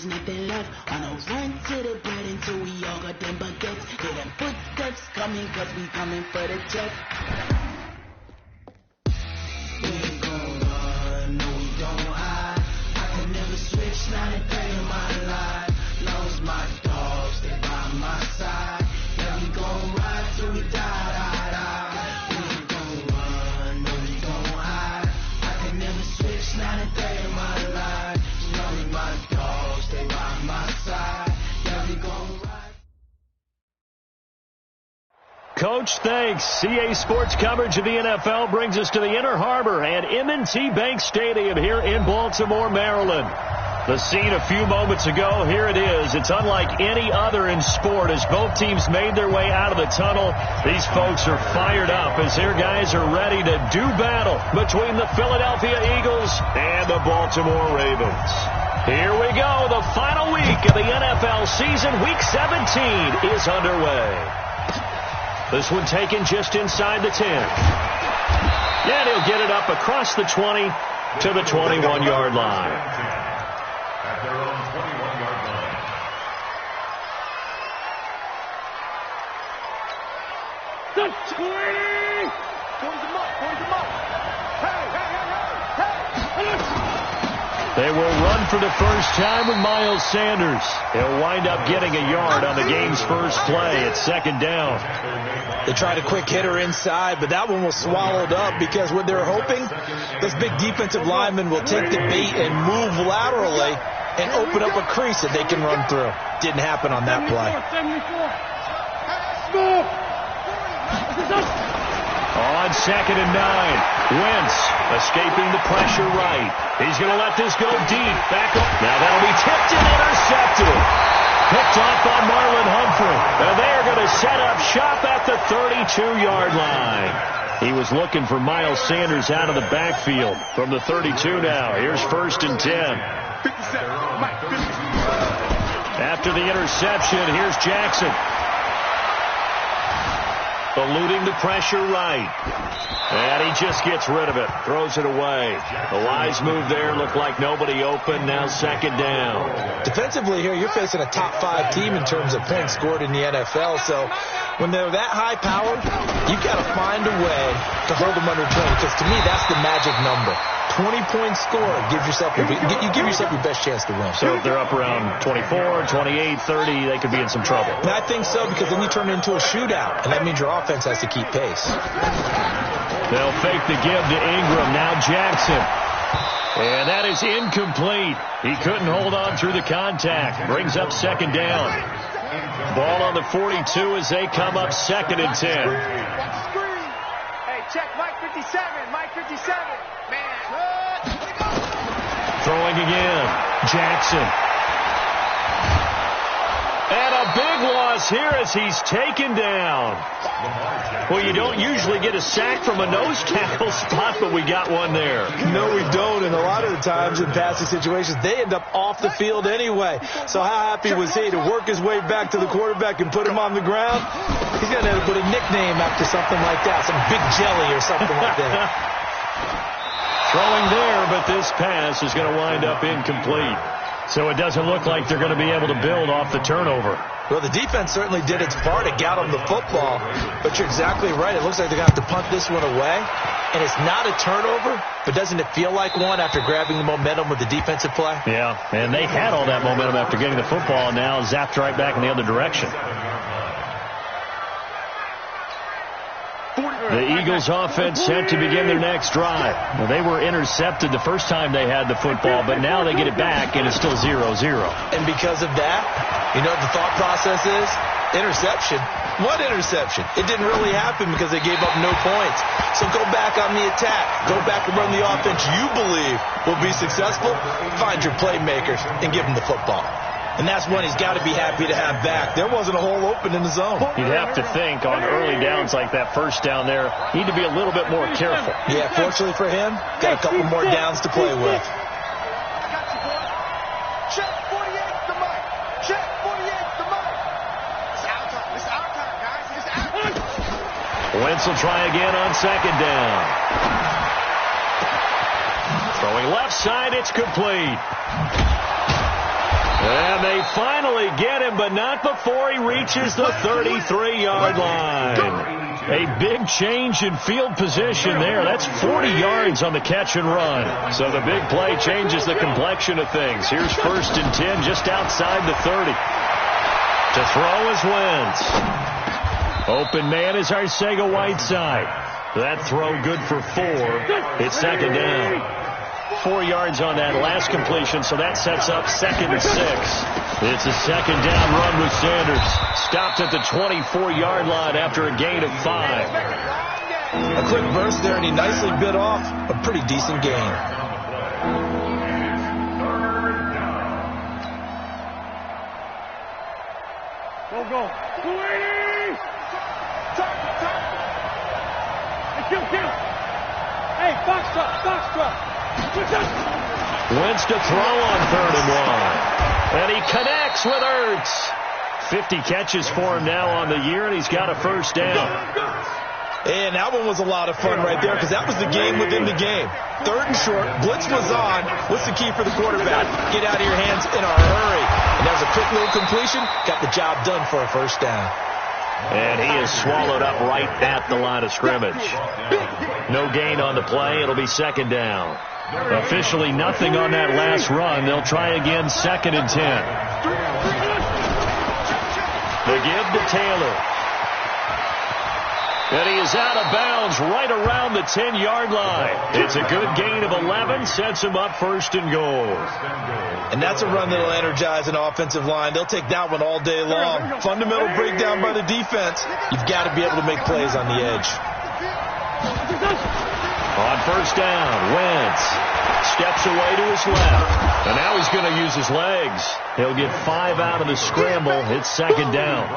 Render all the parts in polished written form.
Nothing left on a run to the bread until we all got them baguettes. Hear them footsteps coming, cause we coming for the check. We ain't gon' run, no we don't hide. I can never switch, not a day in my life. Long as my dogs stay by my side. Yeah, we gon' ride till we die. We ain't gon' run, no we don't hide. I can never switch, not a day in my life. Long as my dogs stay by my side. Yeah, we gon' ride. Coach, thanks. CA Sports coverage of the NFL brings us to the Inner Harbor and M&T Bank Stadium here in Baltimore, Maryland. The scene a few moments ago, here it is. It's unlike any other in sport as both teams made their way out of the tunnel. These folks are fired up as their guys are ready to do battle between the Philadelphia Eagles and the Baltimore Ravens. Here we go. The final week of the NFL season. Week 17 is underway. This one taken just inside the 10. And he'll get it up across the 20 to the 21-yard line. At their own 21-yard line. The 20! Point them up. Hey! They will run for the first time with Miles Sanders. He'll wind up getting a yard on the game's first play. It's second down. They tried a quick hitter inside, but that one was swallowed up because what they're hoping, this big defensive lineman will take the bait and move laterally and open up a crease that they can run through. Didn't happen on that play. On 2nd and 9, Wentz escaping the pressure right. He's going to let this go deep. Back up. Now that'll be tipped and intercepted. Picked off by Marlon Humphrey. And they're going to set up shop at the 32-yard line. He was looking for Miles Sanders out of the backfield from the 32 now. Here's 1st and 10. After the interception, here's Jackson. Eluding the pressure right. And he just gets rid of it. Throws it away. The wise move there. Looked like nobody open. Now 2nd down. Defensively here, you're facing a top 5 team in terms of points scored in the NFL. So when they're that high powered, you've got to find a way to hold them under 20. Because to me, that's the magic number. 20-point score. You give yourself your best chance to win. So if they're up around 24, 28, 30, they could be in some trouble. And I think so, because then you turn it into a shootout, and that means your offense has to keep pace. They'll fake the give to Ingram. Now Jackson. And that is incomplete. He couldn't hold on through the contact. Brings up 2nd down. Ball on the 42 as they come up 2nd and 10. Hey, check Mike 57. Mike 57. Man. Throwing again. Jackson. And a big loss here as he's taken down. Well, you don't usually get a sack from a nose tackle spot, but we got one there. No, we don't. And a lot of the times in passing situations, they end up off the field anyway. So how happy was he to work his way back to the quarterback and put him on the ground? He's going to end up with a nickname after something like that, some Big Jelly or something like that. Throwing there, but this pass is going to wind up incomplete. So it doesn't look like they're going to be able to build off the turnover. Well, the defense certainly did its part to get them the football. But you're exactly right. It looks like they're going to have to punt this one away. And it's not a turnover, but doesn't it feel like one after grabbing the momentum with the defensive play? Yeah, and they had all that momentum after getting the football, and now zapped right back in the other direction. The Eagles offense set to begin their next drive. Well, they were intercepted the first time they had the football, but now they get it back, and it's still 0-0. And because of that, you know what the thought process is? Interception. What interception? It didn't really happen because they gave up no points. So go back on the attack. Go back and run the offense you believe will be successful. Find your playmakers and give them the football. And that's one he's got to be happy to have back. There wasn't a hole open in the zone. You'd have to think on early downs like that first down there, need to be a little bit more careful. Yeah, fortunately for him, got a couple more downs to play with. Check 48 the mic. Check 48 the mic. It's our time. It's our time, guys. It's our time. Wentz will try again on 2nd down. Throwing left side, it's complete. And they finally get him, but not before he reaches the 33-yard line. A big change in field position there. That's 40 yards on the catch and run. So the big play changes the complexion of things. Here's 1st and 10 just outside the 30. To throw is Wentz. Open man is Arcega-Whiteside. That throw good for 4. It's 2nd down. 4 yards on that last completion, so that sets up 2nd and 6. It's a 2nd down run with Sanders. Stopped at the 24-yard line after a gain of 5. A quick burst there, and he nicely bit off a pretty decent gain. Go. 280! Kill. Hey, box truck. Wentz to throw on 3rd and 1. And he connects with Ertz. 50 catches for him now on the year, and he's got a 1st down. And that one was a lot of fun right there because that was the game within the game. 3rd and short, blitz was on. What's the key for the quarterback? Get out of your hands in a hurry. And that was a quick little completion. Got the job done for a 1st down. And he is swallowed up right at the line of scrimmage. No gain on the play. It'll be 2nd down. Officially nothing on that last run. They'll try again 2nd and 10. The give to Taylor. And he is out of bounds right around the 10-yard line. It's a good gain of 11. Sets him up 1st and goal. And that's a run that will energize an offensive line. They'll take that one all day long. Fundamental breakdown by the defense. You've got to be able to make plays on the edge. On 1st down, Wentz steps away to his left. And now he's going to use his legs. He'll get 5 out of the scramble. It's 2nd down.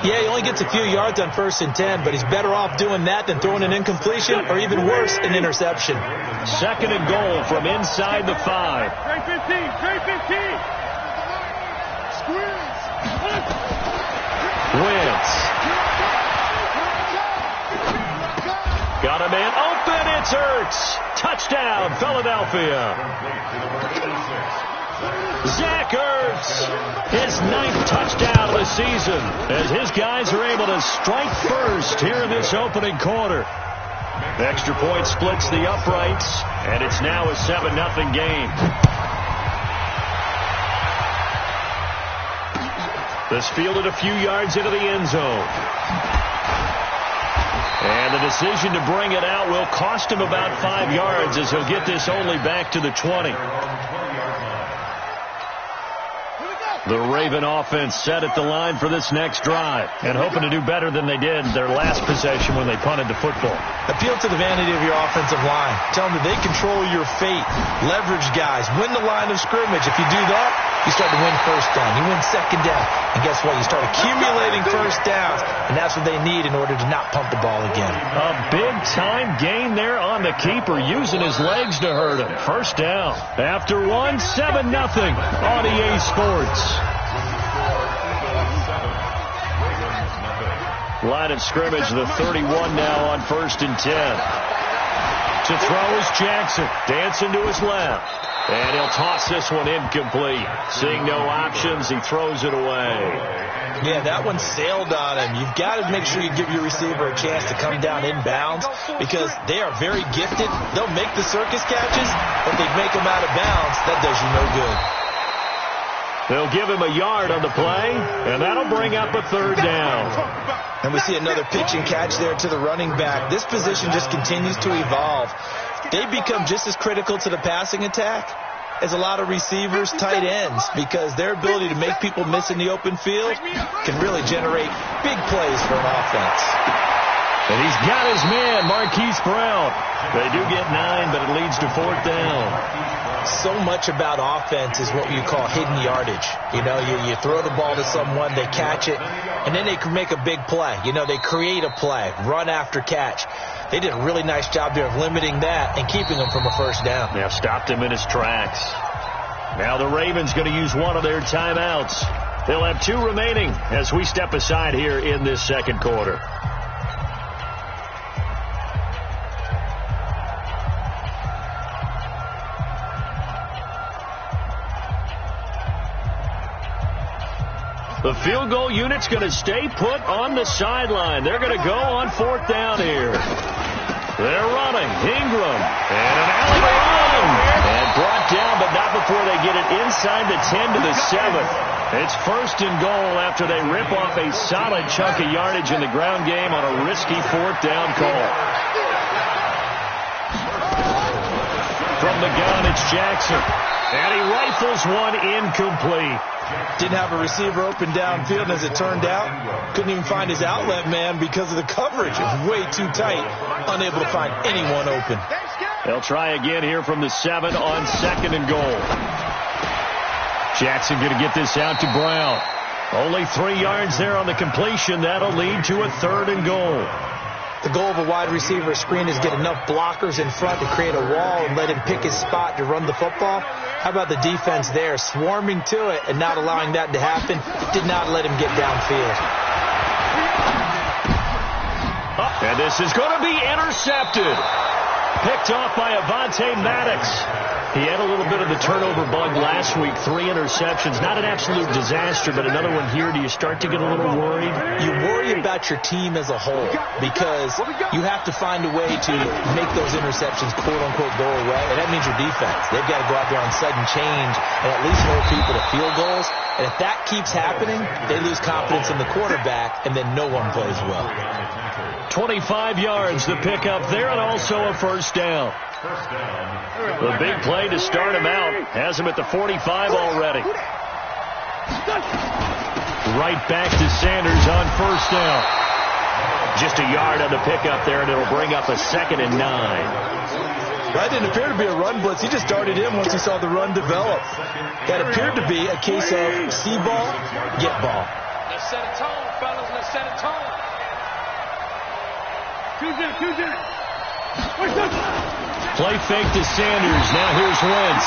Yeah, he only gets a few yards on 1st and 10, but he's better off doing that than throwing an incompletion or even worse, an interception. 2nd and goal from inside the 5. Trey 15. Wentz. Got a man open. It's Ertz. Touchdown, Philadelphia. Zach Ertz, his 9th touchdown of the season, as his guys are able to strike first here in this opening quarter. Extra point splits the uprights, and it's now a 7-0 game. This fielded a few yards into the end zone. And the decision to bring it out will cost him about 5 yards as he'll get this only back to the 20. The Raven offense set at the line for this next drive and hoping to do better than they did their last possession when they punted the football. Appeal to the vanity of your offensive line. Tell them that they control your fate. Leverage guys. Win the line of scrimmage. If you do that, you start to win 1st down. You win 2nd down. And guess what? You start accumulating 1st downs. And that's what they need in order to not punt the ball again. A big-time gain there on the keeper, using his legs to hurt him. 1st down. After 7-0 on EA Sports. Line of scrimmage, the 31 now on 1st and 10. To throw is Jackson. Dancing to his left. And he'll toss this one incomplete. Seeing no options, he throws it away. Yeah, that one sailed on him. You've got to make sure you give your receiver a chance to come down inbounds because they are very gifted. They'll make the circus catches, but they make them out of bounds. That does you no good. They'll give him a yard on the play, and that'll bring up a 3rd down. And we see another pitch and catch there to the running back. This position just continues to evolve. They become just as critical to the passing attack as a lot of receivers, tight ends, because their ability to make people miss in the open field can really generate big plays for an offense. And he's got his man, Marquise Brown. They do get 9, but it leads to 4th down. So much about offense is what you call hidden yardage. You know, you throw the ball to someone, they catch it, and then they can make a big play. You know, they create a play, run after catch. They did a really nice job there of limiting that and keeping him from a 1st down. They've stopped him in his tracks. Now the Ravens going to use one of their timeouts. They'll have 2 remaining as we step aside here in this 2nd quarter. The field goal unit's going to stay put on the sideline. They're going to go on 4th down here. They're running. Ingram. And an alley run. And brought down, but not before they get it inside the 10 to the 7. It's 1st and goal after they rip off a solid chunk of yardage in the ground game on a risky 4th down call. From the gun, it's Jackson. And he rifles one incomplete. Didn't have a receiver open downfield, and as it turned out, couldn't even find his outlet man because of the coverage. It was way too tight, unable to find anyone open. They'll try again here from the 7 on 2nd and goal. Jackson going to get this out to Brown. Only 3 yards there on the completion. That'll lead to a 3rd and goal. The goal of a wide receiver screen is get enough blockers in front to create a wall and let him pick his spot to run the football. How about the defense there, swarming to it and not allowing that to happen? Did not let him get downfield. And this is going to be intercepted. Picked off by Avonte Maddox. He had a little bit of the turnover bug last week. 3 interceptions. Not an absolute disaster, but another one here. Do you start to get a little worried? You worry about your team as a whole because you have to find a way to make those interceptions, quote-unquote, go away. And that means your defense. They've got to go out there on sudden change and at least hold people to field goals. And if that keeps happening, they lose confidence in the quarterback, and then no one plays well. 25 yards the pickup there, and also a 1st down. The big play to start him out has him at the 45 already. Right back to Sanders on 1st down. Just a yard on the pickup there, and it'll bring up a 2nd and 9. That didn't appear to be a run blitz. He just darted in once he saw the run develop. That appeared to be a case of see ball, get ball. Let's set a tone, fellas. Let's set a tone. Play fake to Sanders. Now here's Wentz.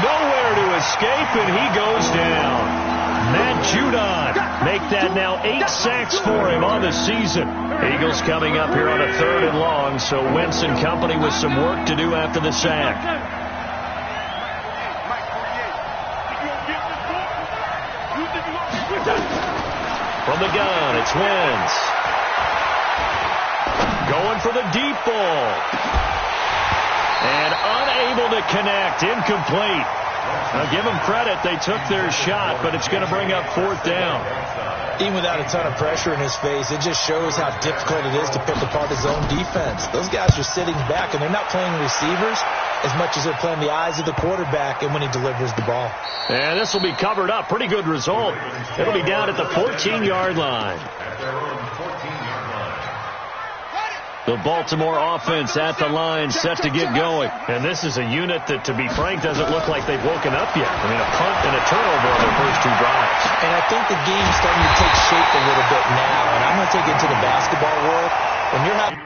Nowhere to escape, and he goes down. Matt Judon make that now 8 sacks for him on the season. Eagles coming up here on a 3rd and long, so Wentz and company with some work to do after the sack. From the gun, it's Wentz. Going for the deep ball. And unable to connect. Incomplete. Now give them credit. They took their shot, but it's going to bring up 4th down. Even without a ton of pressure in his face, it just shows how difficult it is to pick apart his own defense. Those guys are sitting back, and they're not playing receivers as much as they're playing the eyes of the quarterback and when he delivers the ball. And this will be covered up. Pretty good result. It'll be down at the 14-yard line. The Baltimore offense at the line, set to get going. And this is a unit that, to be frank, doesn't look like they've woken up yet. I mean, a punt and a turnover on their first 2 drives. And I think the game's starting to take shape a little bit now. And I'm going to take it to the basketball world. When you're having...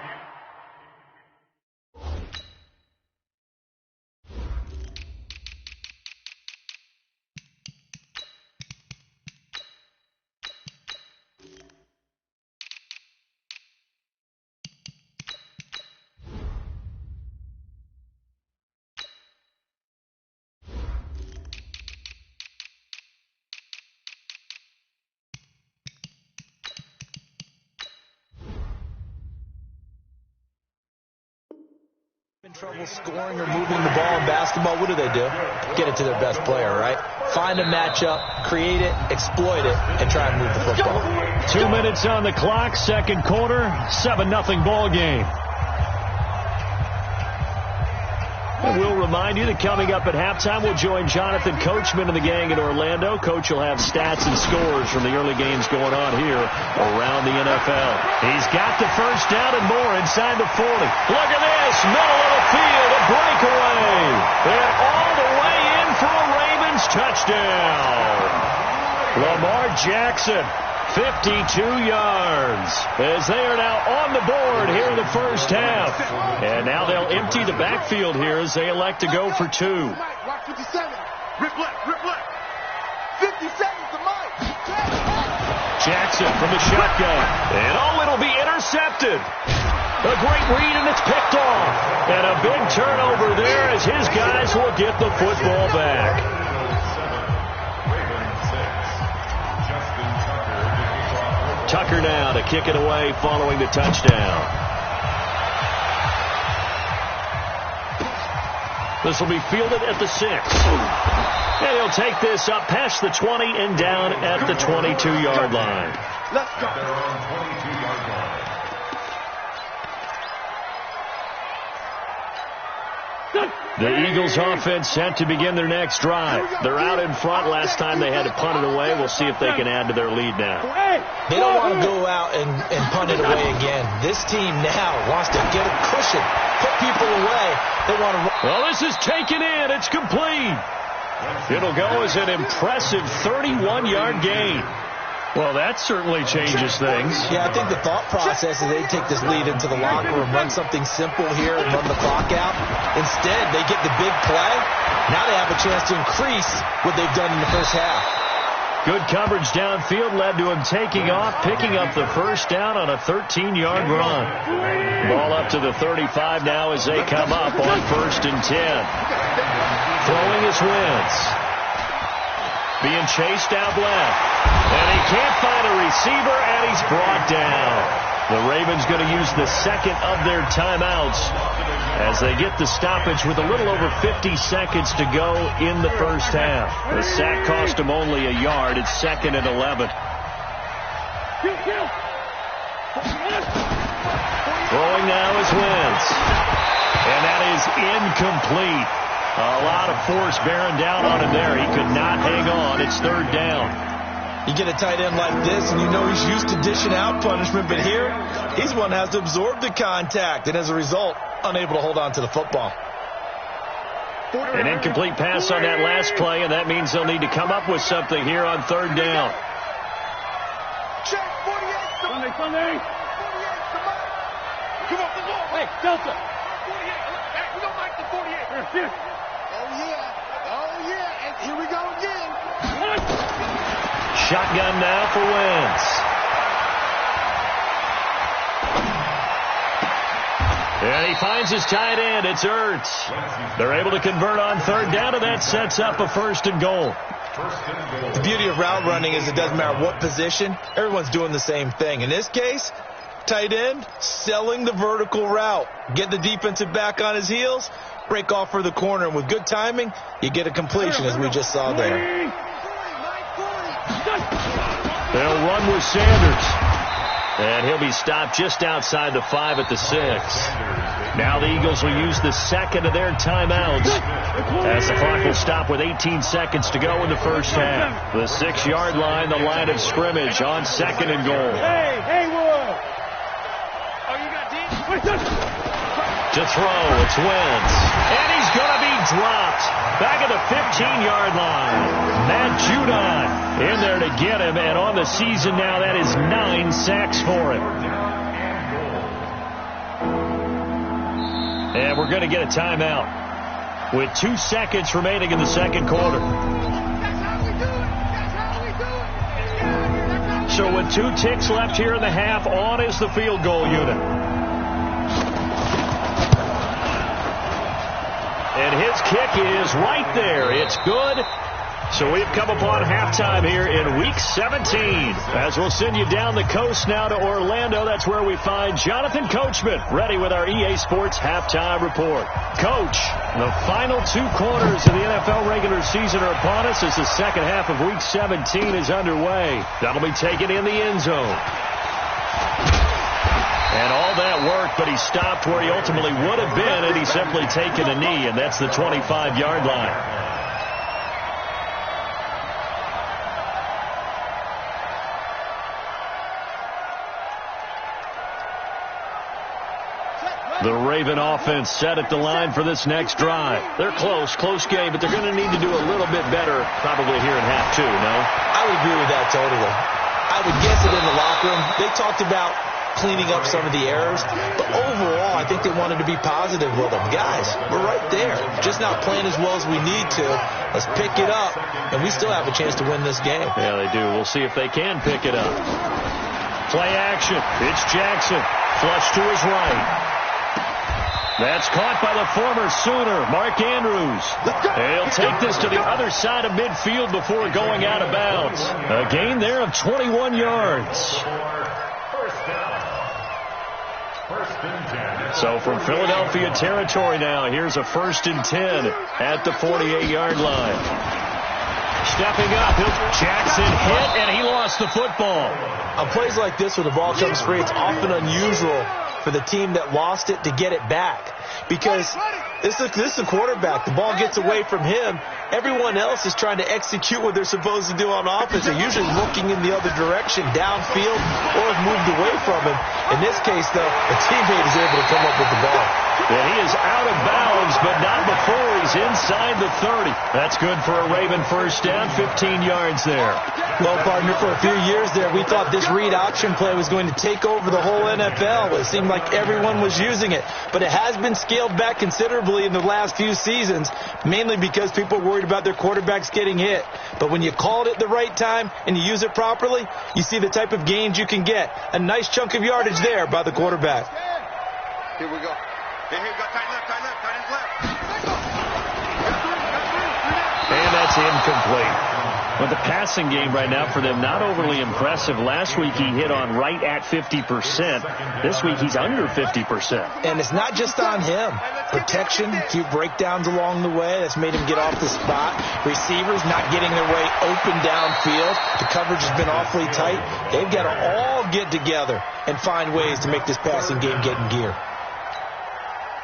trouble scoring or moving the ball in basketball, what do? Get it to their best player, right? Find a matchup, create it, exploit it, and try and move the football. 2 minutes on the clock, 2nd quarter, 7-0 ball game. And we'll remind you that coming up at halftime, we'll join Jonathan Coachman and the gang in Orlando. Coach will have stats and scores from the early games going on here around the NFL. He's got the 1st down and more inside the 40. Look at this, middle of the field, a breakaway. And all the way in for a Ravens touchdown. Lamar Jackson, 52 yards, as they are now on the board here in the first half. And now they'll empty the backfield here as they elect to go for 2. Watch 57. Rip left. 50 seconds to Mike. Jackson from the shotgun. And it'll be intercepted. A great read, and it's picked off. And a big turnover there as his guys will get the football back. Tucker now to kick it away following the touchdown. This will be fielded at the 6. And he'll take this up past the 20 and down at the 22-yard line. Let's go. At their own 22-yard line. The Eagles offense set to begin their next drive. They're out in front. Last time they had to punt it away. We'll see if they can add to their lead now. They don't want to go out and punt it away again. This team now wants to get a cushion, put people away. They want to. Well, this is taken in. It's complete. It'll go as an impressive 31-yard gain. Well, that certainly changes things. Yeah, I think the thought process is they take this lead into the locker room, run something simple here, and run the clock out. Instead, they get the big play. Now they have a chance to increase what they've done in the first half. Good coverage downfield led to him taking off, picking up the first down on a 13-yard run. Ball up to the 35 now as they come up on 1st and 10. Throwing is Wentz. Being chased out left. And he can't find a receiver, and he's brought down. The Ravens going to use the second of their timeouts as they get the stoppage with a little over 50 seconds to go in the first half. The sack cost them only a yard. It's 2nd and 11. Throwing now is Wentz. And that is incomplete. A lot of force bearing down on him there. He could not hang on. It's 3rd down. You get a tight end like this, and you know he's used to dishing out punishment, but here, he's one that has to absorb the contact, and as a result, unable to hold on to the football. An incomplete pass on that last play, and that means they'll need to come up with something here on 3rd down. Check 48. Sunday. 48. Come on. Hey, Delta. 48. We don't like the 48. Oh, yeah. And here we go again. Shotgun now for Wentz. And he finds his tight end. It's Ertz. They're able to convert on 3rd down, and that sets up a 1st and goal. The beauty of route running is it doesn't matter what position. Everyone's doing the same thing. In this case, tight end selling the vertical route. Get the defensive back on his heels, break off for the corner, and with good timing, you get a completion as we just saw there. They'll run with Sanders. And he'll be stopped just outside the 5 at the 6. Now the Eagles will use the second of their timeouts as the clock will stop with 18 seconds to go in the first half. The 6-yard line, the line of scrimmage on 2nd and goal. Hey, Haywood. Oh, you got deep? To throw, it's Wentz. And he's going to be dropped. Back at the 15-yard line. Matt Judon in there to get him. And on the season now, that is 9 sacks for him. And we're going to get a timeout with 2 seconds remaining in the second quarter. So with 2 ticks left here in the half, on is the field goal unit. And his kick is right there. It's good. So we've come upon halftime here in Week 17. As we'll send you down the coast now to Orlando. That's where we find Jonathan Coachman ready with our EA Sports Halftime Report. Coach, the final 2 quarters of the NFL regular season are upon us as the second half of Week 17 is underway. That'll be taken in the end zone. And all that work, but he stopped where he ultimately would have been, and he's simply taken a knee, and that's the 25-yard line. The Raven offense set at the line for this next drive. They're close game, but they're going to need to do a little bit better probably here in half 2, no? I would agree with that totally. I would guess it in the locker room. They talked about cleaning up some of the errors, but overall, I think they wanted to be positive with them. Guys, we're right there. Just not playing as well as we need to. Let's pick it up, and we still have a chance to win this game. Yeah, they do. We'll see if they can pick it up. Play action. It's Jackson. Flush to his right. That's caught by the former Sooner, Mark Andrews. He'll take this to the other side of midfield before going out of bounds. A gain there of 21 yards. So from Philadelphia territory now, here's a 1st and 10 at the 48-yard line. Stepping up, Jackson hit, and he lost the football. On plays like this where the ball comes free, it's often unusual for the team that lost it to get it back. Because this is a quarterback. The ball gets away from him. Everyone else is trying to execute what they're supposed to do on offense. They're usually looking in the other direction, downfield, or have moved away from him. In this case, though, a teammate is able to come up with the ball. And he is out of bounds, but not before he's inside the 30. That's good for a Raven first down, 15 yards there. Well, partner, for a few years there, we thought this read option play was going to take over the whole NFL. It seemed like everyone was using it. But it has been scaled back considerably in the last few seasons, mainly because people are worried about their quarterbacks getting hit. But when you call it at the right time and you use it properly, you see the type of gains you can get. A nice chunk of yardage there by the quarterback. Here we go. Here we go. Tight left, left. And that's incomplete. But the passing game right now for them, not overly impressive. Last week he hit on right at 50%. This week he's under 50%. And it's not just on him. Protection, a few breakdowns along the way. That's made him get off the spot. Receivers not getting their way open downfield. The coverage has been awfully tight. They've got to all get together and find ways to make this passing game get in gear.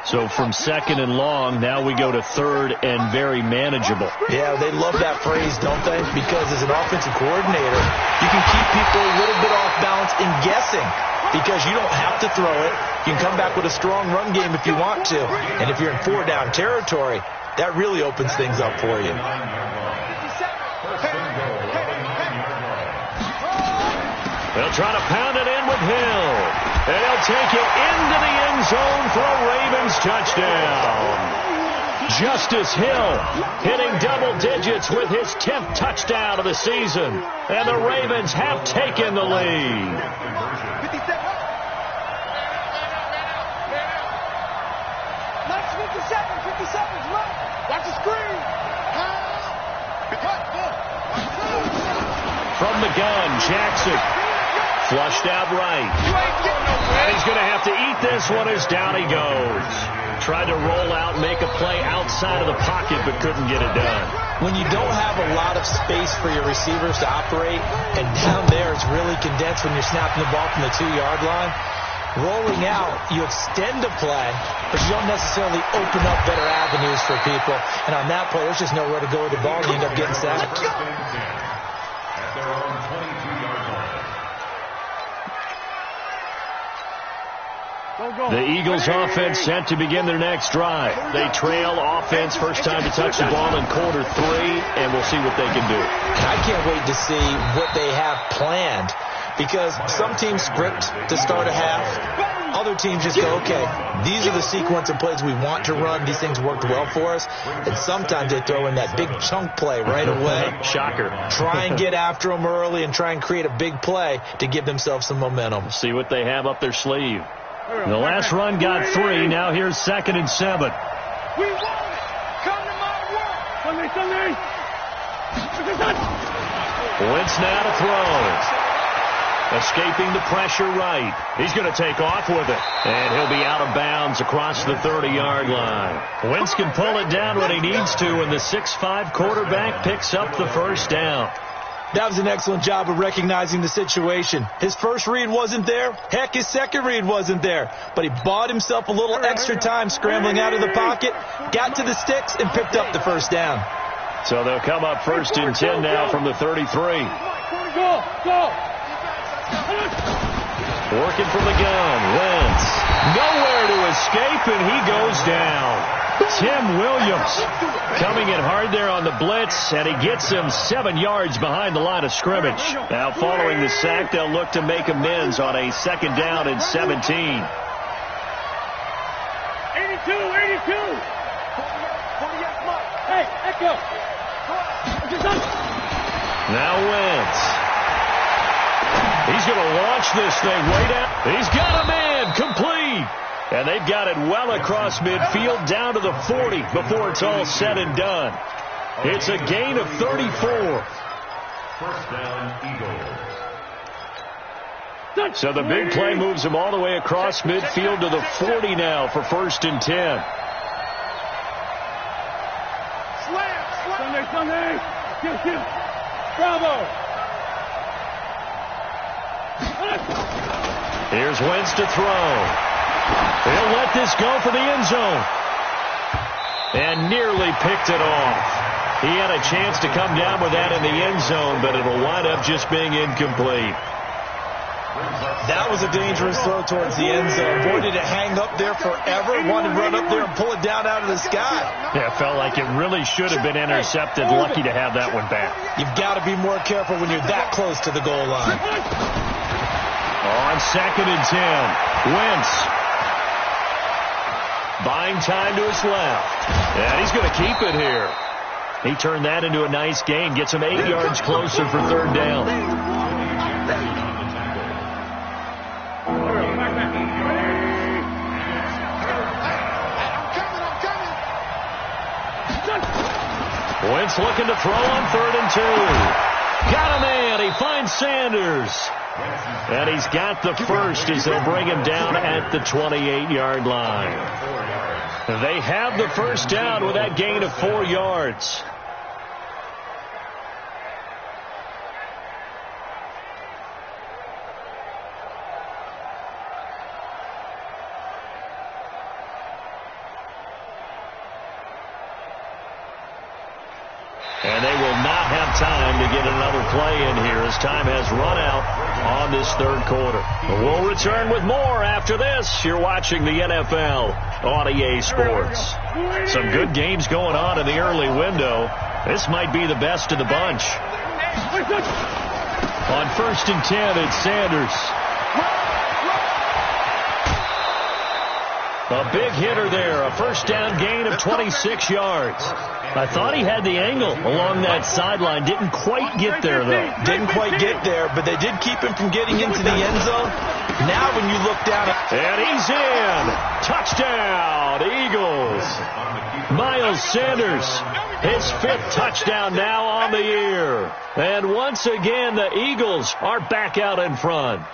So from 2nd and long, now we go to 3rd and very manageable. Yeah, they love that phrase, don't they? Because as an offensive coordinator, you can keep people a little bit off balance in guessing because you don't have to throw it. You can come back with a strong run game if you want to. And if you're in 4-down territory, that really opens things up for you. They'll try to pound it in with Hill. And he'll take it into the end zone for a Ravens touchdown. Justice Hill hitting double digits with his 10th touchdown of the season. And the Ravens have taken the lead. 57. Nice 57. Watch the screen. From the gun, Jackson. Flushed out right. And he's going to have to eat this one as down he goes. Tried to roll out, make a play outside of the pocket, but couldn't get it done. When you don't have a lot of space for your receivers to operate, and down there it's really condensed when you're snapping the ball from the 2-yard line, rolling out, you extend a play, but you don't necessarily open up better avenues for people. And on that play, there's just nowhere to go with the ball, and you end up getting sacked. At their own 22-yard line. The Eagles offense set to begin their next drive. They trail offense, first time to touch the ball in quarter 3, and we'll see what they can do. I can't wait to see what they have planned, because some teams script to start a half. Other teams just go, okay, these are the sequence of plays we want to run. These things worked well for us. And sometimes they throw in that big chunk play right away. Shocker. Try and get after them early and try and create a big play to give themselves some momentum. See what they have up their sleeve. The last run got 3. Now here's 2nd and 7. We want it. Come to my work. Wentz now to throw. Escaping the pressure right. He's going to take off with it. And he'll be out of bounds across the 30-yard line. Wentz can pull it down when he needs to, and the 6'5" quarterback picks up the first down. That was an excellent job of recognizing the situation. His first read wasn't there. Heck, his second read wasn't there. But he bought himself a little extra time scrambling out of the pocket, got to the sticks, and picked up the first down. So they'll come up 1st and 10 now from the 33. Go. Working from the gun. Wentz. Nowhere to escape, and he goes down. Tim Williams coming in hard there on the blitz, and he gets him 7 yards behind the line of scrimmage. Now following the sack, they'll look to make amends on a 2nd down and 17. 82. Hey, Echo. Now Wentz. He's going to launch this thing way down. He's got a man complete. And they've got it well across midfield down to the 40 before it's all said and done. It's a gain of 34. First down, Eagles. So the big play moves them all the way across midfield to the 40 now for 1st and 10. Sunday. Bravo. Here's Wentz to throw. He'll let this go for the end zone. And nearly picked it off. He had a chance to come down with that in the end zone, but it'll wind up just being incomplete. That was a dangerous throw towards the end zone. Boy, did it hang up there forever. Wanted to run up there and pull it down out of the sky. Yeah, it felt like it really should have been intercepted. Lucky to have that one back. You've got to be more careful when you're that close to the goal line. On 2nd and 10, Wentz. Buying time to his left. And he's going to keep it here. He turned that into a nice gain. Gets him 8 yards closer for 3rd down. Wentz looking to throw on 3rd and 2. Got a man. He finds Sanders. And he's got the first as they'll bring him down at the 28-yard line. They have the first down with that gain of 4 yards. And they will not have time to get another play in here as time has run out on this 3rd quarter. We'll return with more after this. You're watching the NFL on EA Sports. Some good games going on in the early window. This might be the best of the bunch. On 1st and 10, it's Sanders. A big hitter there. A first down gain of 26 yards. I thought he had the angle along that sideline. Didn't quite get there, though. Didn't quite get there, but they did keep him from getting into the end zone. Now when you look down. And he's in. Touchdown, Eagles. Miles Sanders, his 5th touchdown now on the year. And once again, the Eagles are back out in front.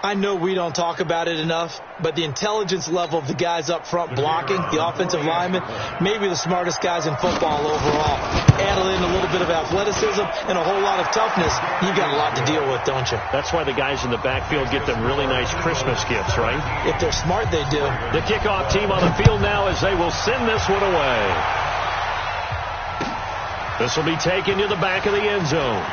I know we don't talk about it enough, but the intelligence level of the guys up front blocking, the offensive linemen, maybe the smartest guys in football overall. Add in a little bit of athleticism and a whole lot of toughness, you've got a lot to deal with, don't you? That's why the guys in the backfield get them really nice Christmas gifts, right? If they're smart, they do. The kickoff team on the field now as they will send this one away. This will be taken to the back of the end zone.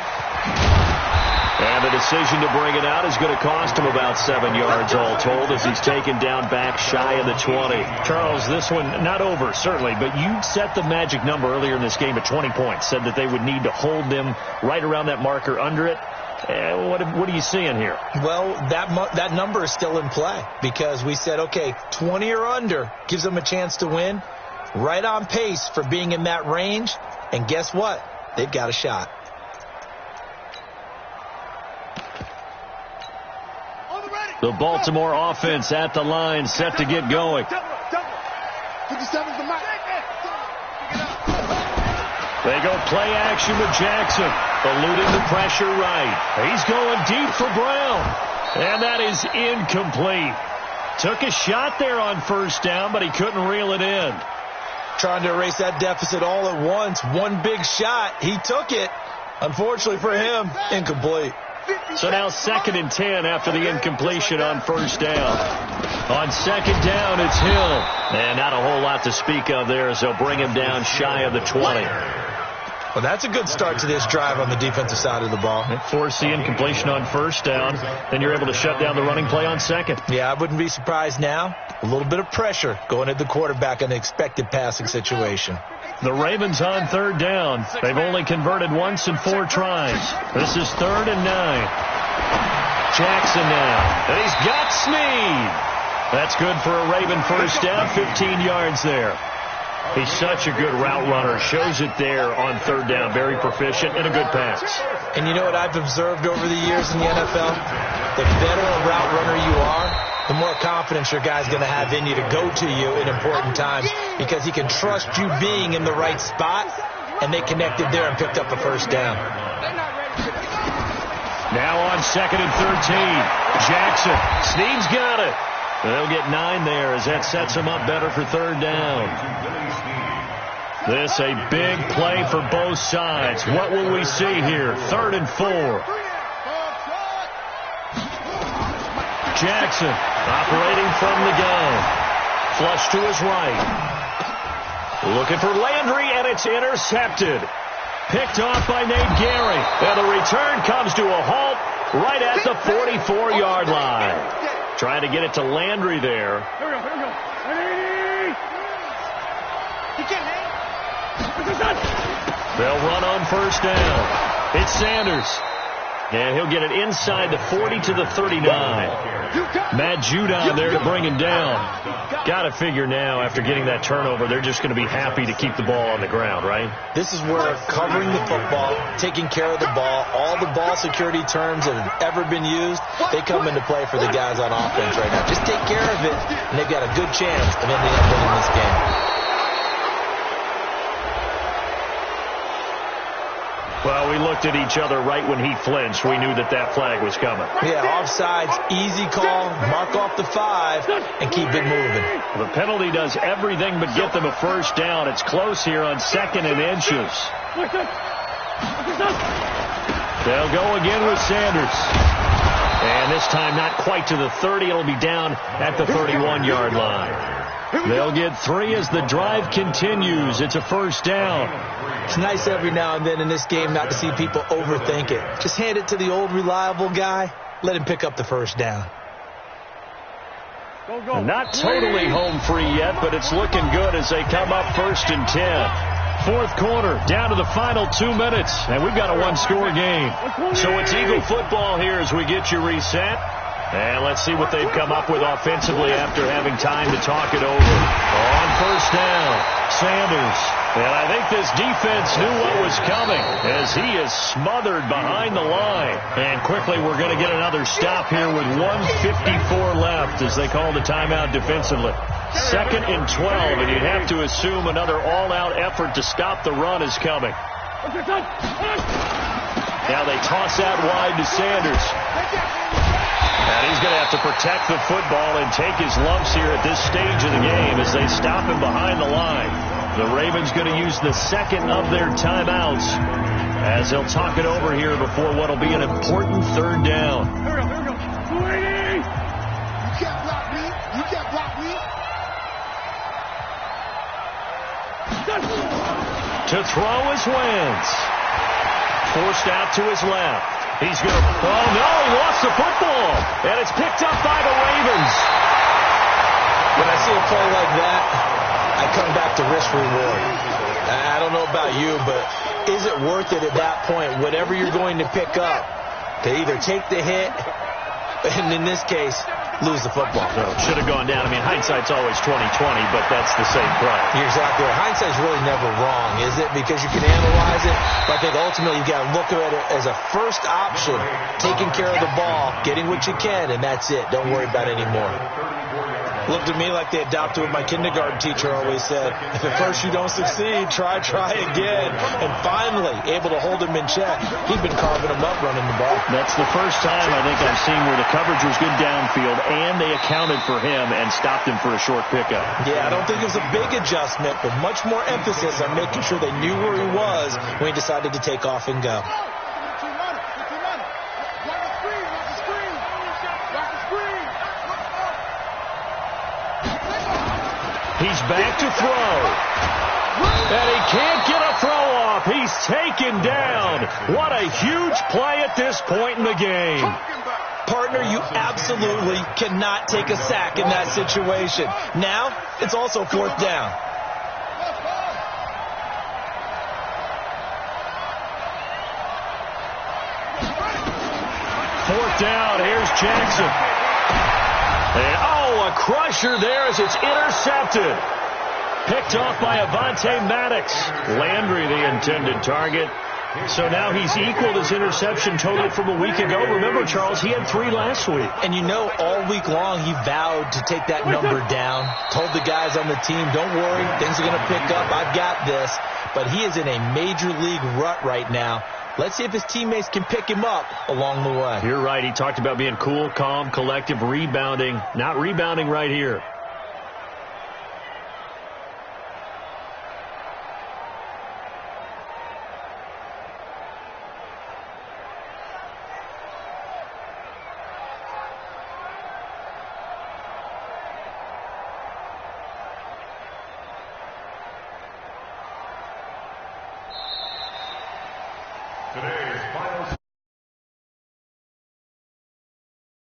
And the decision to bring it out is going to cost him about 7 yards all told as he's taken down back shy of the 20. Charles, this one not over, certainly, but you set the magic number earlier in this game at 20 points, said that they would need to hold them right around that marker under it. What are you seeing here? Well, that number is still in play because we said, okay, 20 or under gives them a chance to win. Right on pace for being in that range. And guess what? They've got a shot. The Baltimore offense at the line, set to get going. 57's the mark. They go play action with Jackson, eluding the pressure right. He's going deep for Brown, and that is incomplete. Took a shot there on 1st down, but he couldn't reel it in. Trying to erase that deficit all at once. One big shot. He took it. Unfortunately for him, incomplete. So now 2nd and 10 after the incompletion on 1st down. On 2nd down, it's Hill. And not a whole lot to speak of there as they'll bring him down shy of the 20. Well, that's a good start to this drive on the defensive side of the ball. Force the incompletion on 1st down. Then you're able to shut down the running play on 2nd. Yeah, I wouldn't be surprised now. A little bit of pressure going at the quarterback in the expected passing situation. The Ravens on 3rd down. They've only converted once in 4 tries. This is 3rd and 9. Jackson now. And he's got Snead. That's good for a Raven first down. 15 yards there. He's such a good route runner. Shows it there on 3rd down. Very proficient and a good pass. And you know what I've observed over the years in the NFL? The better a route runner you are, the more confidence your guy's going to have in you to go to you in important times because he can trust you being in the right spot, and they connected there and picked up a first down. Now on 2nd and 13. Jackson. Snead's got it. They'll get 9 there as that sets them up better for 3rd down. This a big play for both sides. What will we see here? 3rd and 4. Jackson operating from the gun. Flush to his right. Looking for Landry, and it's intercepted. Picked off by Nate Gehring. And the return comes to a halt right at the 44-yard line. Trying to get it to Landry there. Here we go. They'll run on 1st down. It's Sanders. And he'll get it inside the 40 to the 39. Matt Judon there to bring him down. Got to figure now, after getting that turnover, they're just going to be happy to keep the ball on the ground, right? This is where covering the football, taking care of the ball, all the ball security terms that have ever been used, they come into play for the guys on offense right now. Just take care of it, and they've got a good chance of ending up winning this game. Well, we looked at each other right when he flinched. We knew that that flag was coming. Yeah, offsides, easy call, mark off the 5, and keep it moving. The penalty does everything but get them a first down. It's close here on 2nd and inches. They'll go again with Sanders. And this time not quite to the 30. It'll be down at the 31-yard line. They'll get 3 as the drive continues. It's a first down. It's nice every now and then in this game not to see people overthink it. Just hand it to the old reliable guy. Let him pick up the first down. Not totally home free yet, but it's looking good as they come up 1st and 10. 4th quarter, down to the final 2 minutes, and we've got a 1-score game. So it's Eagle football here as we get you reset. And let's see what they've come up with offensively after having time to talk it over. On 1st down, Sanders. And I think this defense knew what was coming as he is smothered behind the line. And quickly we're going to get another stop here with 1:54 left as they call the timeout defensively. 2nd and 12, and you'd have to assume another all-out effort to stop the run is coming. Now they toss that wide to Sanders. And he's going to have to protect the football and take his lumps here at this stage of the game as they stop him behind the line. The Ravens going to use the 2nd of their timeouts as they'll talk it over here before what will be an important 3rd down. Here we go. 280. You can't block me. To throw is Wentz. Forced out to his left. He's going to... Oh, no, he lost the football. And it's picked up by the Ravens. When I see a play like that, I come back to risk-reward. I don't know about you, but is it worth it at that point, whatever you're going to pick up, to either take the hit, and in this case, lose the football? No, should have gone down. I mean, hindsight's always 20/20, but that's the same play. You're exactly right. Hindsight's really never wrong, is it? Because you can analyze it, but I think ultimately you got to look at it as a first option, taking care of the ball, getting what you can, and that's it. Don't worry about it anymore. Looked at me like they adopted what my kindergarten teacher always said. If at first you don't succeed, try again. And finally, able to hold him in check. He'd been carving him up running the ball. That's the first time I think I've seen where the coverage was good downfield and they accounted for him and stopped him for a short pickup. Yeah, I don't think it was a big adjustment, but much more emphasis on making sure they knew where he was when he decided to take off and go. He's back to throw. And he can't get a throw off. He's taken down. What a huge play at this point in the game. Partner, you absolutely cannot take a sack in that situation. Now, it's also 4th down. Fourth down. Here's Jackson. And, a crusher there as it's intercepted. Picked off by Avonte Maddox. Landry, the intended target. So now he's equaled his interception total from a week ago. Remember, Charles, he had 3 last week. And you know, all week long he vowed to take that number down. Told the guys on the team, don't worry, things are going to pick up. I've got this. But he is in a major league rut right now. Let's see if his teammates can pick him up along the way. You're right. He talked about being cool, calm, collective, rebounding. Not rebounding right here. Today's